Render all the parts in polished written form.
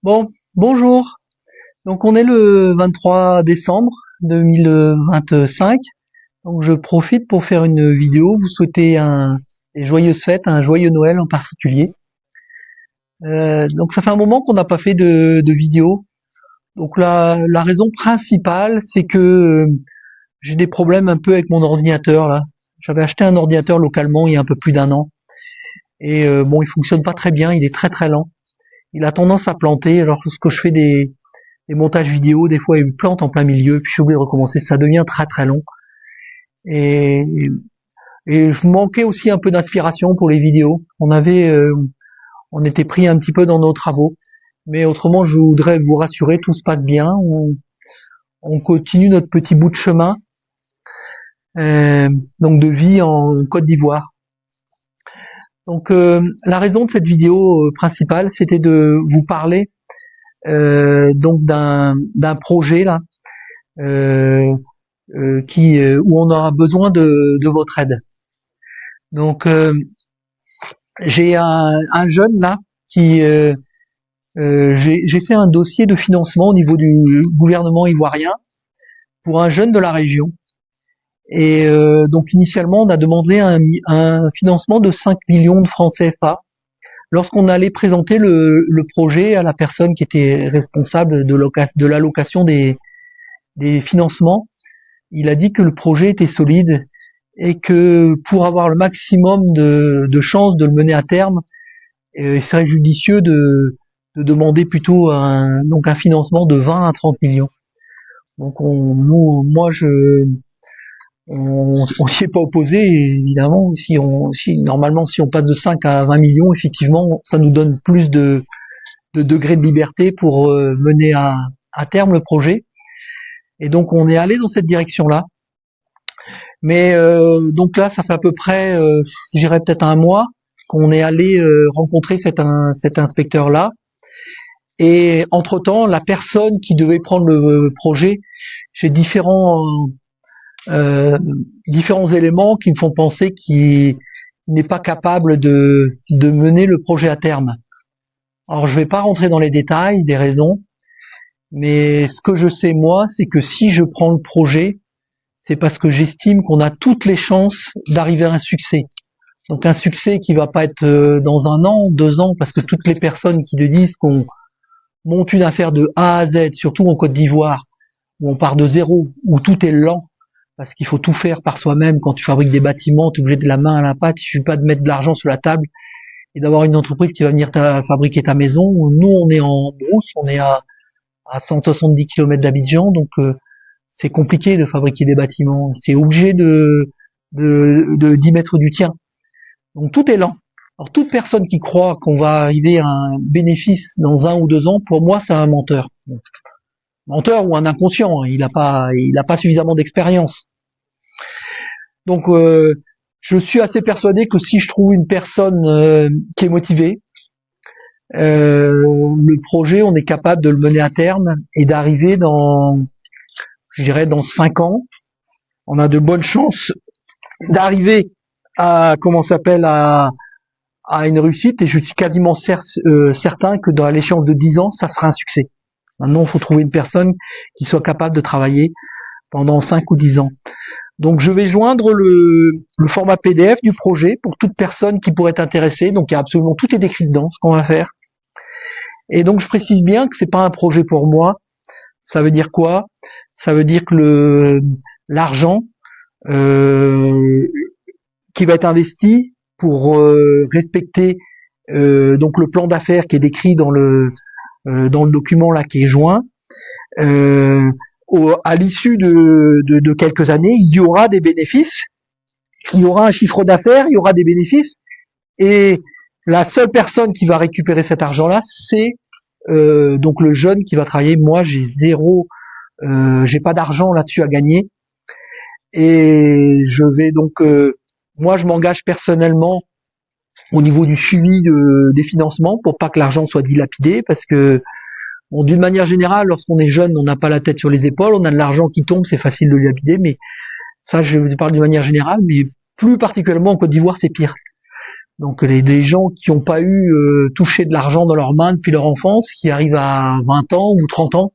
Bon, bonjour. Donc on est le 23 décembre 2025. Donc je profite pour faire une vidéo, vous souhaiter des joyeuses fêtes, un joyeux Noël en particulier. Donc ça fait un moment qu'on n'a pas fait de vidéo. Donc la raison principale, c'est que j'ai des problèmes un peu avec mon ordinateur là. J'avais acheté un ordinateur localement il y a un peu plus d'un an. Et bon, il fonctionne pas très bien, il est très très lent. Il a tendance à planter. Alors lorsque je fais des montages vidéo, des fois il plante en plein milieu, puis je suis obligé de recommencer. Ça devient très très long. Et, et je manquais aussi un peu d'inspiration pour les vidéos. On était pris un petit peu dans nos travaux. Mais autrement, je voudrais vous rassurer, tout se passe bien. On continue notre petit bout de chemin, euh, donc de vie en Côte d'Ivoire. Donc la raison de cette vidéo principale, c'était de vous parler donc d'un projet là, euh, où on aura besoin de votre aide. Donc j'ai un jeune là qui j'ai fait un dossier de financement au niveau du gouvernement ivoirien pour un jeune de la région. Et donc initialement on a demandé un financement de 5 millions de francs CFA. Lorsqu'on allait présenter le projet à la personne qui était responsable de l'allocation des financements, il a dit que le projet était solide et que pour avoir le maximum de chances de le mener à terme, il serait judicieux de demander plutôt donc un financement de 20 à 30 millions. Donc on s'y est pas opposé, évidemment. Normalement, si on passe de 5 à 20 millions, effectivement, ça nous donne plus de degrés de liberté pour mener à terme le projet. Et donc on est allé dans cette direction-là. Mais donc là, ça fait à peu près, je dirais peut-être un mois qu'on est allé rencontrer cet inspecteur-là. Et entre-temps, la personne qui devait prendre le projet, j'ai euh, différents éléments qui me font penser qu'il n'est pas capable de mener le projet à terme. Alors je vais pas rentrer dans les détails des raisons, mais ce que je sais moi, c'est que si je prends le projet, c'est parce que j'estime qu'on a toutes les chances d'arriver à un succès. Donc un succès qui va pas être dans un an, 2 ans, parce que toutes les personnes qui te disent qu'on monte une affaire de A à Z, surtout en Côte d'Ivoire, où on part de zéro, où tout est lent, parce qu'il faut tout faire par soi-même. Quand tu fabriques des bâtiments, tu es obligé de la main à la pâte, il suffit pas de mettre de l'argent sur la table et d'avoir une entreprise qui va venir fabriquer ta maison. Nous, on est en brousse, on est à 170 km d'Abidjan, donc c'est compliqué de fabriquer des bâtiments. C'est obligé d'y mettre du tien. Donc tout est lent. Alors toute personne qui croit qu'on va arriver à un bénéfice dans 1 ou 2 ans, pour moi, c'est un menteur. Menteur ou un inconscient. Il a pas suffisamment d'expérience. Donc je suis assez persuadé que si je trouve une personne qui est motivée, le projet, on est capable de le mener à terme et d'arriver je dirais, dans 5 ans. On a de bonnes chances d'arriver comment s'appelle, à une réussite et je suis quasiment certain que dans l'échéance de 10 ans, ça sera un succès. Maintenant, il faut trouver une personne qui soit capable de travailler pendant 5 ou 10 ans. Donc je vais joindre le format PDF du projet pour toute personne qui pourrait être intéressée. Donc il y a absolument tout est décrit dedans, ce qu'on va faire. Et donc je précise bien que c'est pas un projet pour moi. Ça veut dire quoi? Ça veut dire que l'argent euh, qui va être investi pour respecter donc le plan d'affaires qui est décrit dans le document là qui est joint. Euh, à l'issue de quelques années, il y aura des bénéfices, il y aura un chiffre d'affaires, il y aura des bénéfices, et la seule personne qui va récupérer cet argent-là, c'est donc le jeune qui va travailler. Moi, j'ai pas d'argent là-dessus à gagner, et je vais donc, moi, je m'engage personnellement au niveau du suivi des financements pour pas que l'argent soit dilapidé, parce que bon, d'une manière générale, lorsqu'on est jeune, on n'a pas la tête sur les épaules, on a de l'argent qui tombe, c'est facile de le dilapider, mais ça, je parle d'une manière générale, mais plus particulièrement en Côte d'Ivoire, c'est pire. Donc des gens qui n'ont pas eu touché de l'argent dans leurs mains depuis leur enfance, qui arrivent à 20 ans ou 30 ans,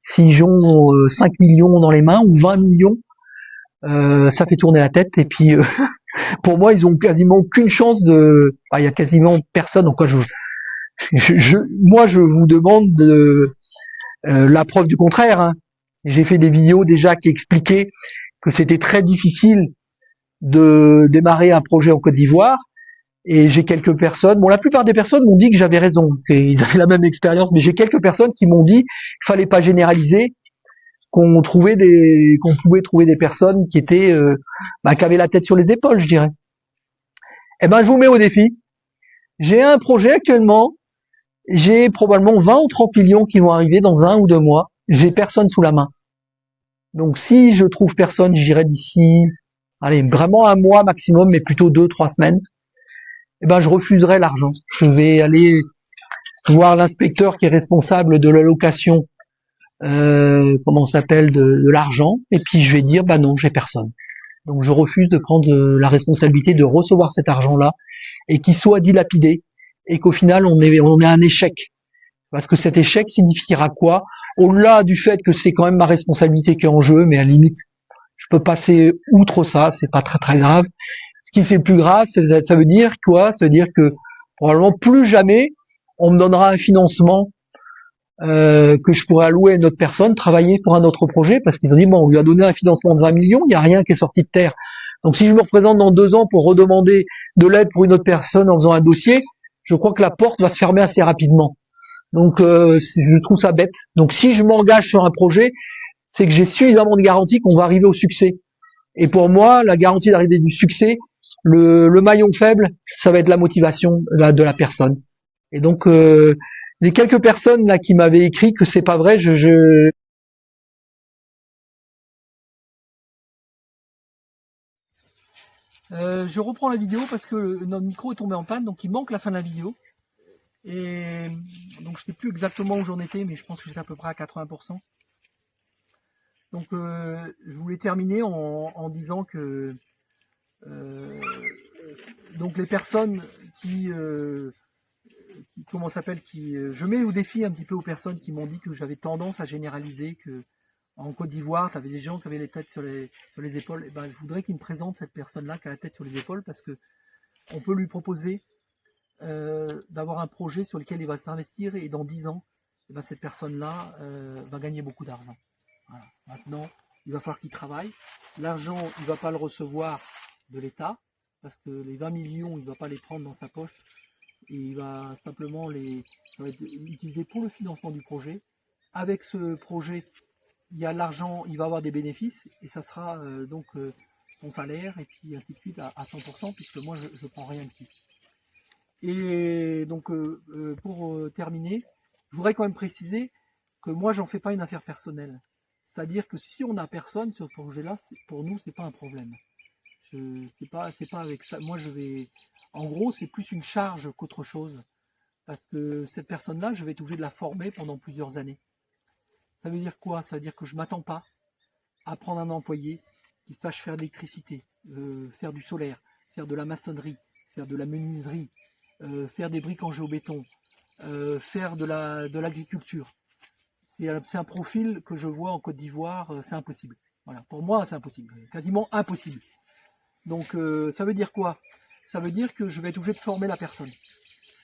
s'ils ont 5 millions dans les mains ou 20 millions, ça fait tourner la tête. Et puis pour moi, ils ont quasiment aucune chance de. Il y a quasiment personne. Donc moi, je vous demande la preuve du contraire. Hein. J'ai fait des vidéos déjà qui expliquaient que c'était très difficile de démarrer un projet en Côte d'Ivoire. Et j'ai quelques personnes, bon, la plupart des personnes m'ont dit que j'avais raison, qu'ils avaient la même expérience, mais j'ai quelques personnes qui m'ont dit qu'il fallait pas généraliser, qu'on pouvait trouver des personnes qui étaient, qui avaient la tête sur les épaules, je dirais. Eh ben, je vous mets au défi. J'ai un projet actuellement, j'ai probablement 20 ou 30 millions qui vont arriver dans 1 ou 2 mois. J'ai personne sous la main. Donc, si je trouve personne, j'irai d'ici, allez, vraiment 1 mois maximum, mais plutôt 2, 3 semaines. Eh ben, je refuserai l'argent. Je vais aller voir l'inspecteur qui est responsable de l'allocation, comment ça s'appelle, de l'argent, et puis je vais dire, bah non, j'ai personne. Donc je refuse de prendre la responsabilité de recevoir cet argent-là, et qu'il soit dilapidé, et qu'au final on ait un échec. Parce que cet échec signifiera quoi? Au-delà du fait que c'est quand même ma responsabilité qui est en jeu, mais à la limite, je peux passer outre ça, c'est pas très très grave. Ce qui fait le plus grave, ça veut dire quoi? Ça veut dire que probablement plus jamais on me donnera un financement que je pourrais allouer à une autre personne, travailler pour un autre projet, parce qu'ils ont dit, bon, on lui a donné un financement de 20 millions, il n'y a rien qui est sorti de terre. Donc si je me représente dans 2 ans pour redemander de l'aide pour une autre personne en faisant un dossier, je crois que la porte va se fermer assez rapidement. Donc je trouve ça bête. Donc si je m'engage sur un projet, c'est que j'ai suffisamment de garantie qu'on va arriver au succès. Et pour moi, la garantie d'arriver du succès, le maillon faible, ça va être la motivation de la personne. Et donc, les quelques personnes là qui m'avaient écrit que c'est pas vrai, je reprends la vidéo parce que notre micro est tombé en panne, donc il manque la fin de la vidéo. Et donc je sais plus exactement où j'en étais, mais je pense que j'étais à peu près à 80%. Donc je voulais terminer en disant que donc les personnes comment s'appelle, je mets au défi un petit peu aux personnes qui m'ont dit que j'avais tendance à généraliser, que en Côte d'Ivoire, tu avais des gens qui avaient les têtes sur les épaules. Et ben, je voudrais qu'ils me présentent cette personne-là qui a la tête sur les épaules, parce que on peut lui proposer d'avoir un projet sur lequel il va s'investir, et dans 10 ans, et ben, cette personne-là va gagner beaucoup d'argent. Voilà. Maintenant, il va falloir qu'il travaille. L'argent, il ne va pas le recevoir de l'État, parce que les 20 millions, il ne va pas les prendre dans sa poche, et il va simplement ça va être utilisé pour le financement du projet. Avec ce projet, il y a l'argent, il va avoir des bénéfices, et ça sera donc son salaire, et puis ainsi de suite à 100%, puisque moi je ne prends rien dessus. Et donc pour terminer, je voudrais quand même préciser que moi j'en fais pas une affaire personnelle. C'est-à-dire que si on n'a personne sur ce projet-là, pour nous c'est pas un problème. C'est pas avec ça. Moi je vais, en gros c'est plus une charge qu'autre chose, parce que cette personne-là, je vais être obligé de la former pendant plusieurs années. Ça veut dire quoi? Ça veut dire que je m'attends pas à prendre un employé qui sache faire de l'électricité, faire du solaire, faire de la maçonnerie, faire de la menuiserie, faire des briques en géobéton, faire de l'agriculture. C'est un profil que je vois en Côte d'Ivoire, c'est impossible. Voilà, pour moi, c'est impossible, quasiment impossible. Donc, ça veut dire quoi? Ça veut dire que je vais être obligé de former la personne.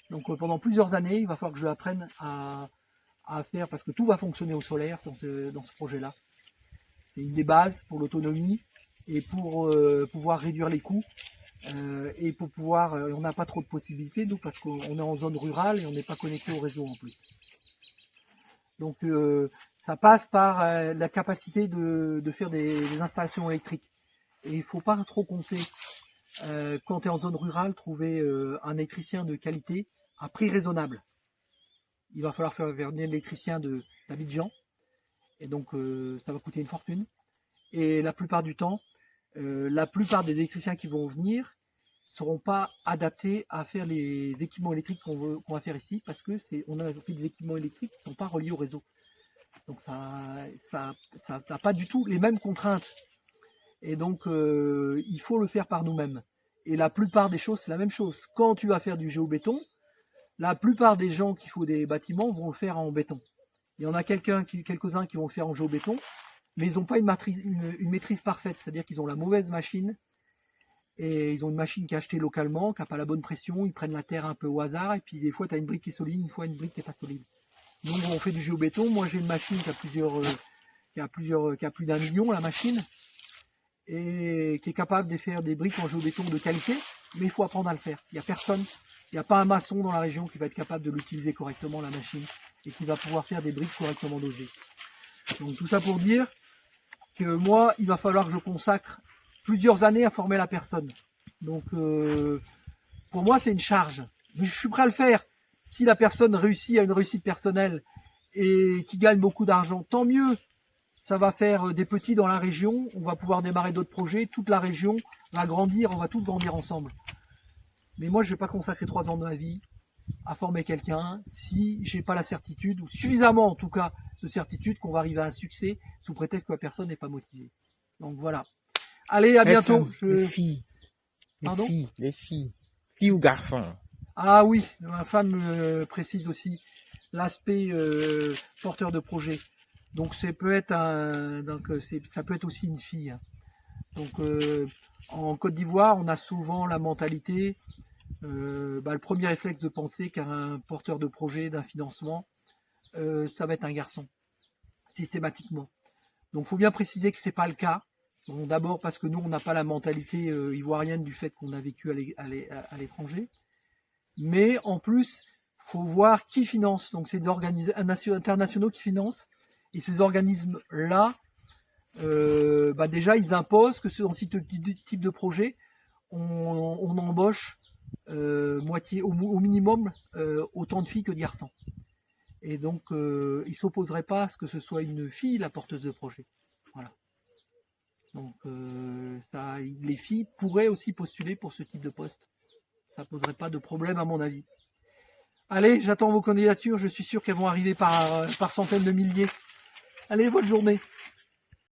Donc, pendant plusieurs années, il va falloir que je apprenne à faire, parce que tout va fonctionner au solaire dans ce projet-là. C'est une des bases pour l'autonomie et pour pouvoir réduire les coûts. Et pour pouvoir, on n'a pas trop de possibilités, nous, parce qu'on est en zone rurale et on n'est pas connecté au réseau en plus. Donc ça passe par la capacité de faire des installations électriques. Et il ne faut pas trop compter, quand tu es en zone rurale, trouver un électricien de qualité à prix raisonnable. Il va falloir faire venir un électricien d'Abidjan, et donc ça va coûter une fortune. Et la plupart du temps, la plupart des électriciens qui vont venir seront pas adaptés à faire les équipements électriques qu'on va faire ici, parce que on a pris des équipements électriques qui ne sont pas reliés au réseau. Donc ça n'a pas du tout les mêmes contraintes. Et donc il faut le faire par nous-mêmes. Et la plupart des choses, c'est la même chose. Quand tu vas faire du géobéton, la plupart des gens qui font des bâtiments vont le faire en béton. Il y en a quelques-uns qui vont le faire en géobéton, mais ils n'ont pas une maîtrise parfaite. C'est-à-dire qu'ils ont la mauvaise machine, et ils ont une machine qui est achetée localement, qui n'a pas la bonne pression, ils prennent la terre un peu au hasard, et puis des fois tu as une brique qui est solide, une fois une brique qui n'est pas solide. Donc on fait du géobéton. Moi j'ai une machine qui a plus d'1 million, la machine, et qui est capable de faire des briques en géobéton de qualité, mais il faut apprendre à le faire. Il n'y a personne, il n'y a pas un maçon dans la région qui va être capable de l'utiliser correctement, la machine, et qui va pouvoir faire des briques correctement dosées. Donc tout ça pour dire que moi, il va falloir que je consacre plusieurs années à former la personne. Donc pour moi, c'est une charge. Mais je suis prêt à le faire. Si la personne réussit à une réussite personnelle et qui gagne beaucoup d'argent, tant mieux. Ça va faire des petits dans la région. On va pouvoir démarrer d'autres projets. Toute la région va grandir. On va tous grandir ensemble. Mais moi, je ne vais pas consacrer 3 ans de ma vie à former quelqu'un si j'ai pas la certitude, ou suffisamment en tout cas de certitude, qu'on va arriver à un succès sous prétexte que la personne n'est pas motivée. Donc voilà. Allez, à bientôt. Les filles. Pardon ? Les filles. Filles ou garçons. Ah oui, ma femme me précise aussi l'aspect porteur de projet. Donc ça peut être aussi une fille. Donc en Côte d'Ivoire, on a souvent la mentalité, le premier réflexe de penser qu'un porteur de projet, d'un financement, ça va être un garçon, systématiquement. Donc il faut bien préciser que c'est pas le cas. Bon, d'abord parce que nous, on n'a pas la mentalité ivoirienne du fait qu'on a vécu à l'étranger. Mais en plus, faut voir qui finance. Donc c'est des organismes internationaux qui financent. Et ces organismes-là, déjà, ils imposent que dans ce type de projet, on embauche au minimum autant de filles que de garçons. Et donc, ils ne s'opposeraient pas à ce que ce soit une fille la porteuse de projet. Voilà. Donc, les filles pourraient aussi postuler pour ce type de poste. Ça ne poserait pas de problème à mon avis. Allez, j'attends vos candidatures. Je suis sûr qu'elles vont arriver par centaines de milliers. Allez, bonne journée.